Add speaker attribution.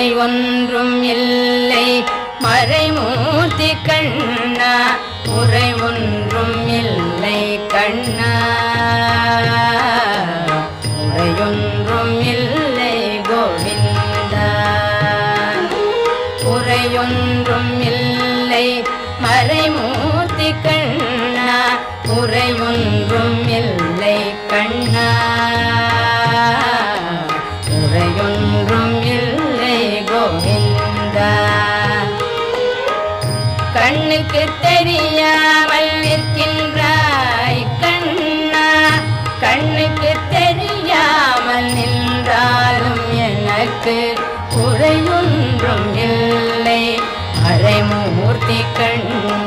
Speaker 1: குறை ஒன்றும் இல்லை மறைமூர்த்தி கண்ணா குறை ஒன்றும் இல்லை கண்ணா குறையொன்றும் இல்லை கோவிந்தா குறையொன்றும் இல்லை மறைமூர்த்தி கண்ணா குறையொன்றும் இல்லை கண்ணா குறையொன்றும் இல்லை கோவிந்தா கண்ணுக்கு தெரியாமல் நிற்கின்றாய் கண்ணா கண்ணுக்கு தெரியாமல் நின்றாலும் எனக்கு குறையொன்றும் இல்லை மறைமூர்த்தி கண்ணா